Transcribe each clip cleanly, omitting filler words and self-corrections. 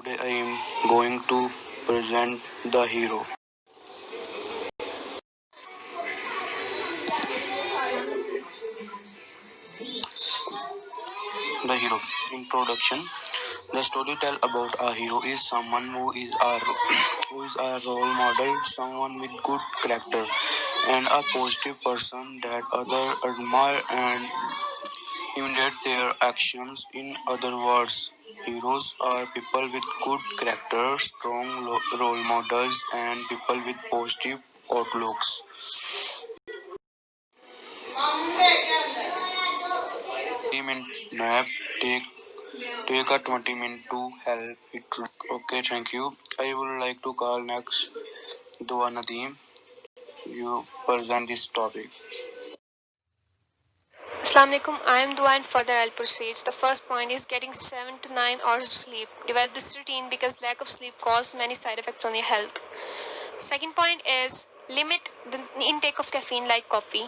Today I am going to present the hero. The hero. Introduction. The story tell about a hero is someone who is a role model, someone with good character, and a positive person that others admire and imitate their actions. In other words, heroes are people with good character, strong role models, and people with positive outlooks. 20-minute nap. Take a 20-minute to help it. Okay, thank you. I would like to call next Dua Nadeem. You present this topic. Assalamualaikum, I am Dua and further I'll proceed. The first point is getting 7 to 9 hours of sleep. Develop this routine because lack of sleep causes many side effects on your health. Second point is limit the intake of caffeine like coffee.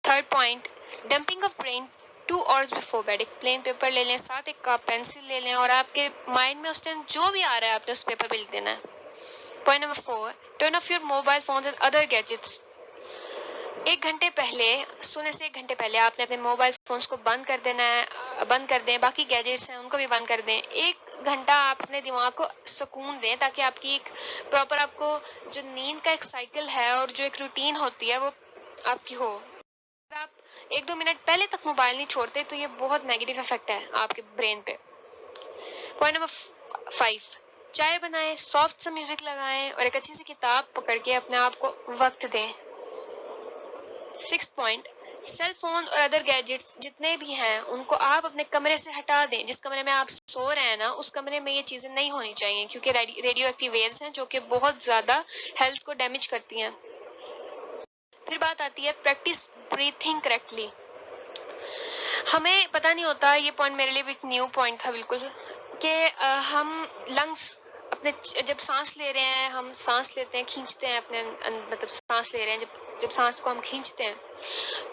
Third point, dumping of brain 2 hours before bed. एक plain paper ले लें, साथ एक pencil ले लें और आपके mind में उस टाइम जो भी आ रहा है आपने उस पेपर पे लिख देना है. Point number 4, turn off your mobile phones and other gadgets. 1 घंटे पहले, सोने से 1 घंटे पहले आपने अपने मोबाइल फोन्स को बंद कर देना है, बंद कर दें. बाकी गैजेट्स हैं उनको भी बंद कर दें. 1 घंटा आप अपने दिमाग को सुकून दें ताकि आपकी एक प्रॉपर आपको जो नींद का एक साइकिल है और जो एक रूटीन होती है वो आपकी हो. अगर आप 1-2 मिनट पहले तक मोबाइल नहीं छोड़ते तो ये बहुत नेगेटिव इफेक्ट है आपके ब्रेन पे. पॉइंट नंबर 5, चाय बनाएं, सॉफ्ट सा म्यूजिक लगाएं और एक अच्छी सी किताब पकड़ के अपने आप को वक्त दें. 6th पॉइंट, सेल फोन और अदर गैजेट्स जितने भी हैं उनको आप अपने कमरे से हटा दें. जिस कमरे में आप सो रहे हैं ना उस कमरे में ये चीजें नहीं होनी चाहिए क्योंकि रेडियो एक्टिव वेव्स हैं जो कि बहुत ज्यादा हेल्थ को डैमेज करती हैं. फिर बात आती है प्रैक्टिस ब्रीथिंग करेक्टली. हमें पता नहीं होता, ये पॉइंट मेरे लिए भी एक न्यू पॉइंट था बिल्कुल, कि हम लंग्स अपने जब सांस ले रहे हैं, हम सांस लेते हैं, खींचते हैं अपने मतलब सांस ले रहे हैं, जब सांस को हम खींचते हैं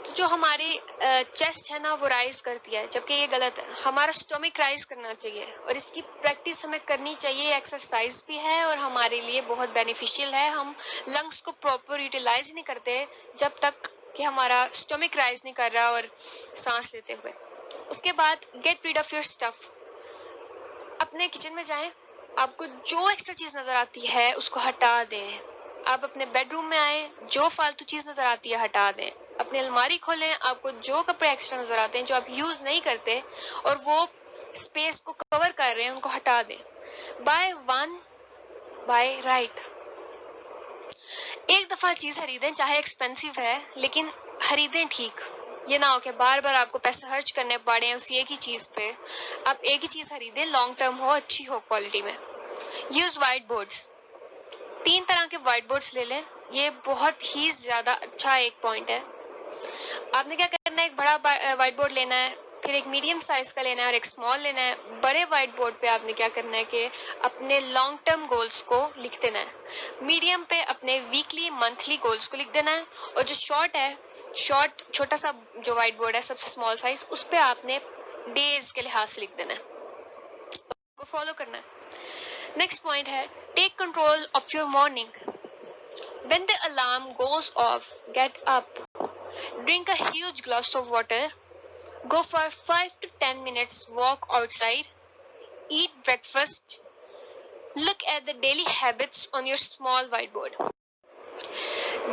तो जो हमारी चेस्ट है ना वो राइज करती है, जबकि ये गलत है. हमारा स्टोमिक राइज करना चाहिए और इसकी प्रैक्टिस हमें करनी चाहिए. एक्सरसाइज भी है और हमारे लिए बहुत बेनिफिशियल है. हम लंग्स को प्रॉपर यूटिलाइज नहीं करते जब तक कि हमारा स्टोमिक राइज नहीं कर रहा और सांस लेते हुए. उसके बाद get rid of your stuff. अपने किचन में जाएं, आपको जो एक्स्ट्रा चीज नजर आती है उसको हटा दें. आप अपने बेडरूम में आए, जो फालतू चीज नजर आती है हटा दें. अपनी अलमारी खोलें, आपको जो कपड़े एक्स्ट्रा नजर आते हैं जो आप यूज नहीं करते और वो स्पेस को कवर कर रहे हैं उनको हटा दें. By one by right. एक दफा चीज खरीदें, चाहे एक्सपेंसिव है लेकिन खरीदें ठीक. ये ना हो कि बार बार आपको पैसे खर्च करने पड़े उस एक ही चीज पे. आप एक ही चीज खरीदें, लॉन्ग टर्म हो, अच्छी हो क्वालिटी में. Use white boards. 3 तरह के व्हाइट बोर्ड्स ले लें. ये बहुत ही ज्यादा अच्छा एक पॉइंट है. आपने क्या करना है, एक बड़ा व्हाइट बोर्ड लेना है, फिर एक मीडियम साइज का लेना है और एक स्मॉल लेना है. बड़े व्हाइट बोर्ड पे आपने क्या करना है कि अपने लॉन्ग टर्म गोल्स को लिख देना है. मीडियम पे अपने वीकली मंथली गोल्स को लिख देना है और जो शॉर्ट है, शॉर्ट छोटा सा जो व्हाइट बोर्ड है सबसे स्मॉल साइज, उस पे आपने डेज के लिहाज से लिख देना है, उसको फॉलो करना है. नेक्स्ट पॉइंट है take control of your morning. When the alarm goes off, get up, drink a huge glass of water, go for 5 to 10 minutes walk outside, eat breakfast, look at the daily habits on your small whiteboard.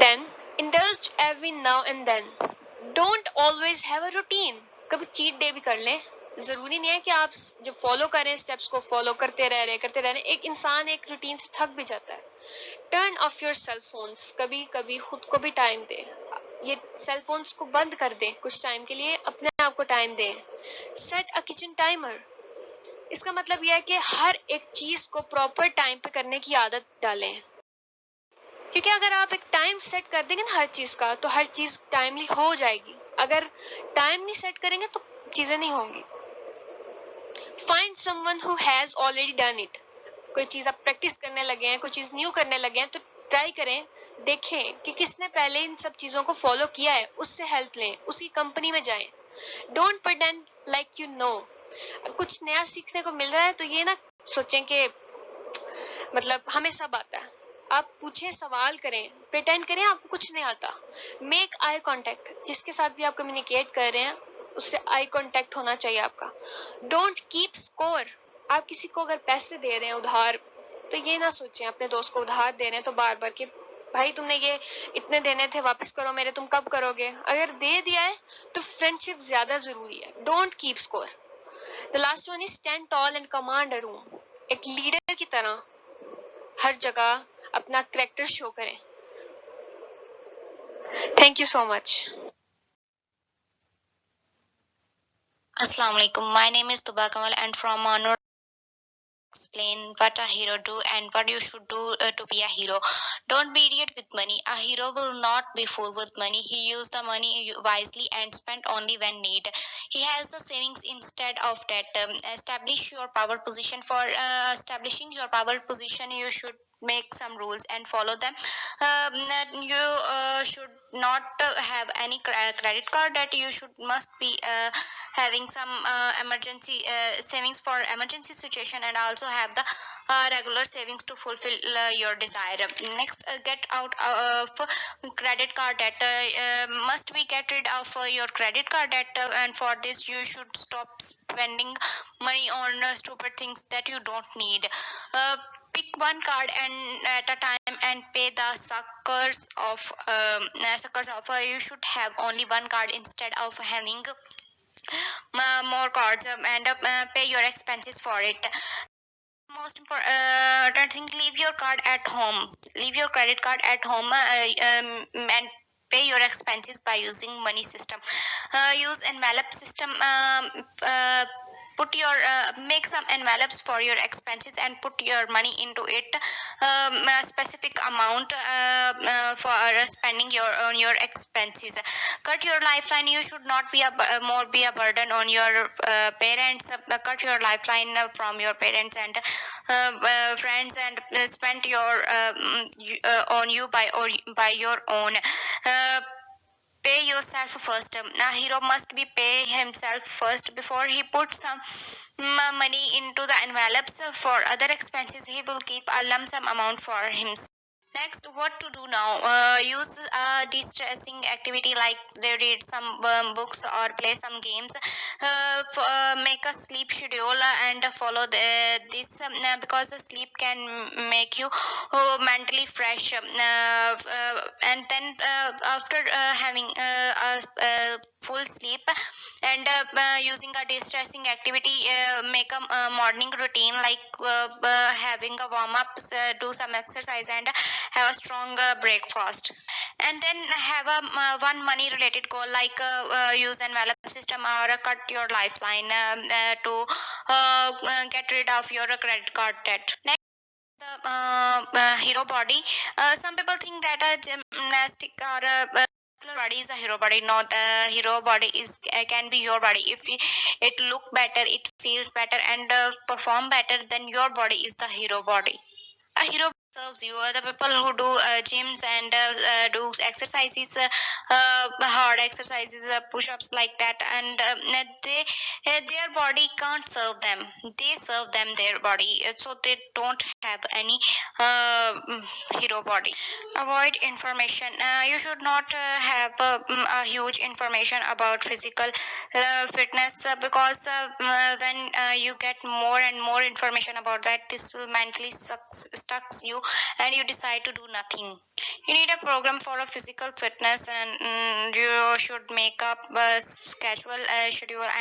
Then indulge every now and then. Don't always have a routine. कभी cheat day भी कर लें. जरूरी नहीं है कि आप जो फॉलो करें स्टेप्स को फॉलो करते रहे. एक इंसान एक रूटीन से थक भी जाता है. Turn off your cell phones. कभी कभी खुद को भी टाइम दें. ये सेल फोन्स को बंद कर दें कुछ टाइम के लिए, अपने आप को टाइम दें. सेट अ किचन टाइमर. इसका मतलब यह है कि हर एक चीज को प्रॉपर टाइम पे करने की आदत डालें, क्योंकि अगर आप एक टाइम सेट कर देंगे ना हर चीज का तो हर चीज टाइमली हो जाएगी. अगर टाइम नहीं सेट करेंगे तो चीजें नहीं होंगी. Find someone who has already done it. कोई चीज आप प्रैक्टिस करने लगे हैं, कोई चीज न्यू करने लगे हैं तो ट्राई करें, देखें कि किसने पहले इन सब चीजों को फॉलो किया है, उससे हेल्प लें, उसकी कंपनी में जाएं. Don't pretend like you know. कुछ नया सीखने को मिल रहा है तो ये ना सोचें कि मतलब हमें सब आता है। आप पूछें, सवाल करें, प्रिटेंड करें आपको कुछ नहीं आता। मेक आई कांटेक्ट, जिसके साथ भी आप कम्युनिकेट कर रहे हैं उससे आई कांटेक्ट होना चाहिए आपका। डोंट कीप स्कोर, आप किसी को अगर पैसे दे रहे हैं उधार, तो ये ना सोचें अपने दोस्त को उधार दे रहे हैं तो बार बार कि भाई तुमने ये इतने देने थे वापस करो मेरे, तुम कब करोगे। अगर दे दिया है तो फ्रेंडशिप ज्यादा जरूरी है। Don't keep score. The last one is stand tall and command a room. एक लीडर की तरह हर जगह अपना करैक्टर शो करें। Thank you so much. Assalamu alaikum. My name is Tuba Kamal and from Manur explain what a hero do and what you should do to be a hero. Don't be idiot with money. A hero will not be fool with money. He use the money wisely and spend only when need. He has the savings instead of debt. Establish your power position. For establishing your power position, you should make some rules and follow them. You should not have any credit card. That you should must be having some emergency savings for emergency situation, and also have the regular savings to fulfill your desire. Next, get out of credit card debt. Must be get rid of your credit card debt, and for this you should stop spending money on stupid things that you don't need. Pick one card and at a time and pay the suckers of you should have only one card instead of having more cards, and pay your expenses for it. Most important thing, leave your card at home, leave your credit card at home, and pay your expenses by using money system. Use envelope system. Put your make some envelopes for your expenses and put your money into it. A specific amount for spending your on your expenses. Cut your lifeline. You should not be more be a burden on your parents. Cut your lifeline from your parents and friends, and spend your on you by your own. Pay yourself first. A hero must be pay himself first before he puts some money into the envelopes for other expenses. He will keep a lump sum amount for himself. Next, what to do now? Use a de-stressing activity like they read some books or play some games. Make a sleep schedule and follow this because the sleep can make you mentally fresh. And then after having a full sleep and using a de-stressing activity, make a morning routine like having a warm-up, do some exercise, and have a strong breakfast. And then have a one money related goal like use envelope system or cut your lifeline to get rid of your credit card debt. Next, the hero body. Some people think that a gymnastic or a body is a hero body. No, the hero body is can be your body. If it look better, it feels better, and perform better, then your body is the hero body. A hero serves you. The people who do gyms and do exercises, hard exercises, push-ups like that, and they their body can't serve them. They serve them their body, so they don't have any hero body. Avoid information. You should not have a huge information about physical fitness because when you get more and more information about that, this will mentally stucks you and you decide to do nothing. You need a program for a physical fitness, and you should make up a schedule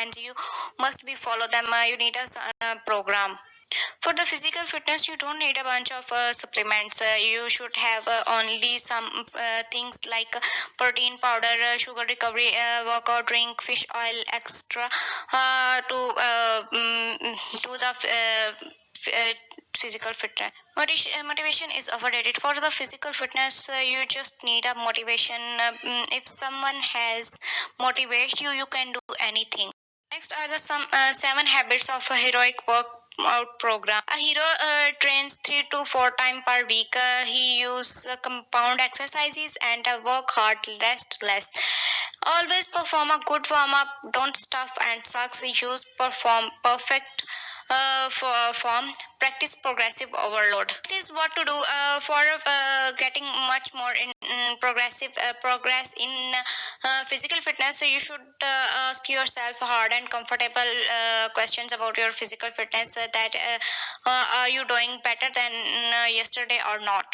and you must be follow them. You need a program. For the physical fitness, you don't need a bunch of supplements. You should have only some things like protein powder, sugar recovery, workout drink, fish oil extra to the physical fitness. Motivation is overrated. For the physical fitness, you just need a motivation. If someone has motivate you, you can do anything. Next are the some 7 habits of a heroic workout program. A hero trains 3 to 4 times per week. He uses compound exercises and work hard, rest less. Always perform a good warm up. Don't stuff and sucks. Use perform perfect form. practice progressive overload. This is what to do for getting much more in progressive progress in physical fitness. So you should ask yourself hard and comfortable questions about your physical fitness, that are you doing better than yesterday or not.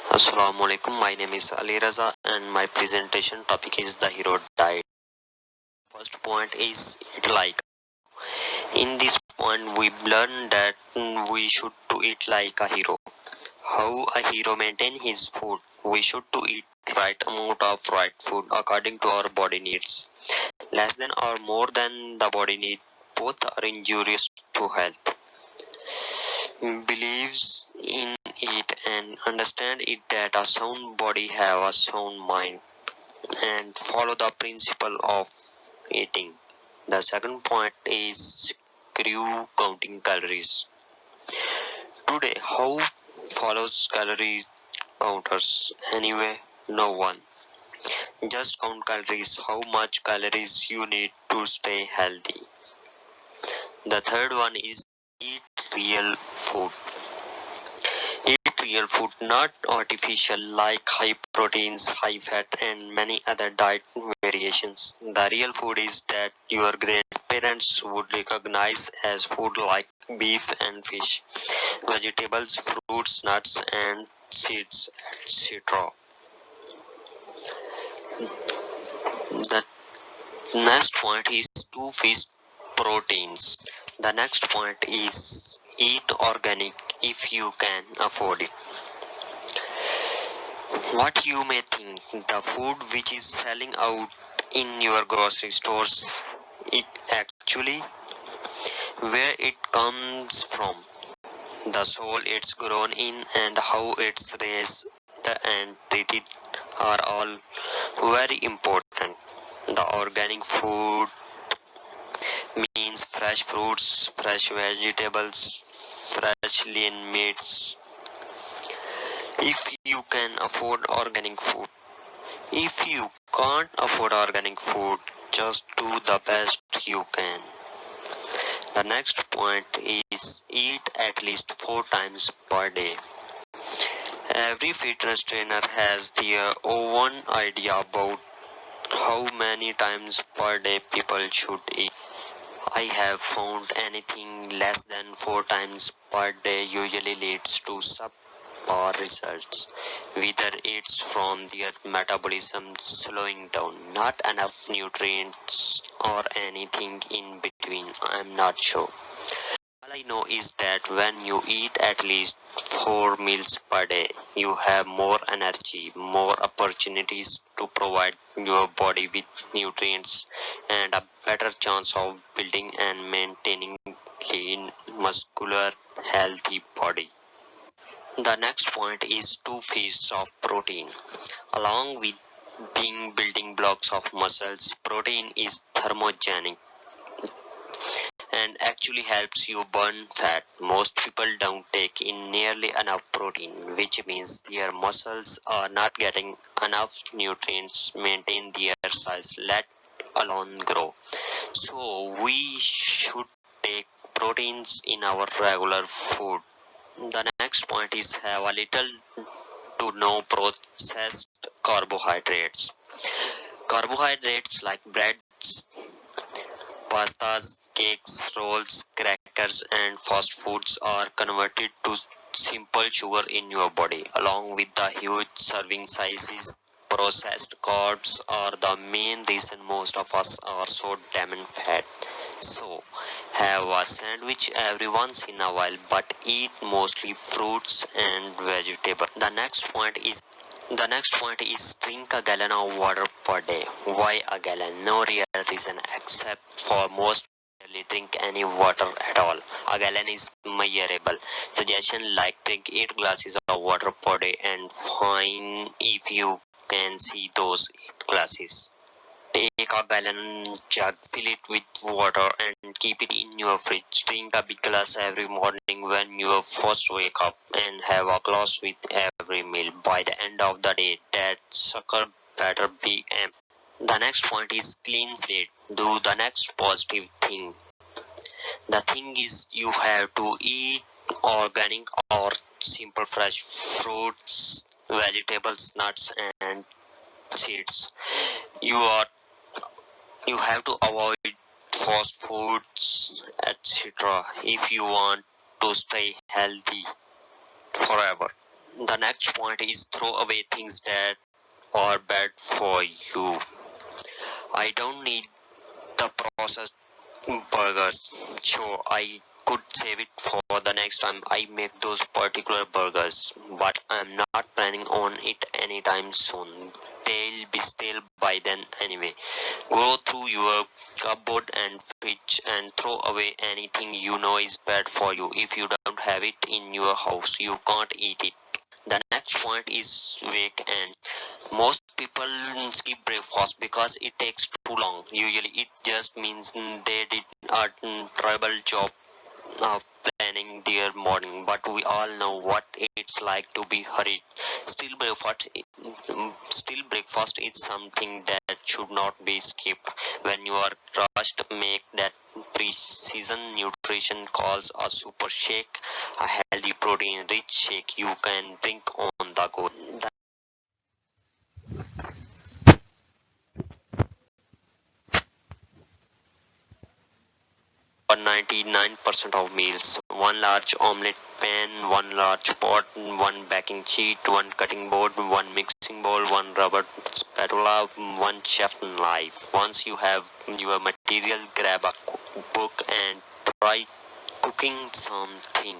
Assalamualaikum. My name is Ali Raza and my presentation topic is the hero diet. First point is eat like. In this point we learn that we should to eat like a hero. How a hero maintain his food. We should to eat right amount of right food according to our body needs. Less than or more than the body need, both are injurious to health. Believes in it and understand it that a sound body have a sound mind and follow the principle of eating. The second point is screw counting calories. Today, how follows calorie counters? Anyway, no one. Just count calories, how much calories you need to stay healthy. The third one is eat real food. Eat real food, not artificial like high proteins, high fat and many other diet variations. The real food is that your grandparents would recognize as food like beef and fish, vegetables, fruits, nuts and seeds, etc. The next point is to fish proteins. The next point is eat organic if you can afford it. What you may think, the food which is selling out in your grocery stores, it actually where it comes from, the soil it's grown in and how it's raised and treated are all very important. The organic food means fresh fruits, fresh vegetables, fresh lean meats. If you can afford organic food, if you can't afford organic food, just do the best you can. The next point is eat at least 4 times per day. Every fitness trainer has their own idea about how many times per day people should eat. I have found anything less than 4 times per day usually leads to subpar results. Whether it's from their metabolism slowing down, not enough nutrients, or anything in between, I'm not sure. All I know is that when you eat at least 4 meals per day, you have more energy, more opportunities to provide your body with nutrients, and a better chance of building and maintaining lean, muscular, healthy body. The next point is 2 feasts of protein. Along with being building blocks of muscles, protein is thermogenic and actually helps you burn fat. Most people don't take in nearly enough protein, which means their muscles are not getting enough nutrients maintain their size, let alone grow. So we should take proteins in our regular food. The next point is have a little to no processed carbohydrates. Carbohydrates like breads, pastas, cakes, rolls, crackers, and fast foods are converted to simple sugar in your body. Along with the huge serving sizes, processed carbs are the main reason most of us are so damn fat. So, have a sandwich every once in a while, but eat mostly fruits and vegetables. The next point is drink a gallon of water per day. Why a gallon? No real reason except for most barely drink any water at all. A gallon is measurable. Suggestion like drink 8 glasses of water per day and fine if you can see those 8 glasses. Take a gallon jug, fill it with water and keep it in your fridge. Drink a big glass every morning when you first wake up and have a glass with every meal. By the end of the day, that sucker better be empty. The next point is clean slate. Do the next positive thing. The thing is you have to eat organic or simple fresh fruits, vegetables, nuts and seeds. You are you have to avoid fast foods, etc. if you want to stay healthy forever. The next point is throw away things that are bad for you. I don't need the processed burgers. Sure, I could save it for the next time I make those particular burgers, but I'm not planning on it anytime soon. They'll be stale by then anyway. Go through your cupboard and fridge and throw away anything you know is bad for you. If you don't have it in your house, you can't eat it. The next point is wake and most people skip breakfast because it takes too long. Usually it just means they did a terrible job of planning their morning, but we all know what it's like to be hurried. Still breakfast is something that should not be skipped. When you are rushed, make that precision nutrition calls a super shake, a healthy protein rich shake you can drink on the go. 99% of meals. One large omelette pan, one large pot, one baking sheet, one cutting board, one mixing bowl, one rubber spatula, one chef knife. Once you have your material, grab a cookbook and try cooking something.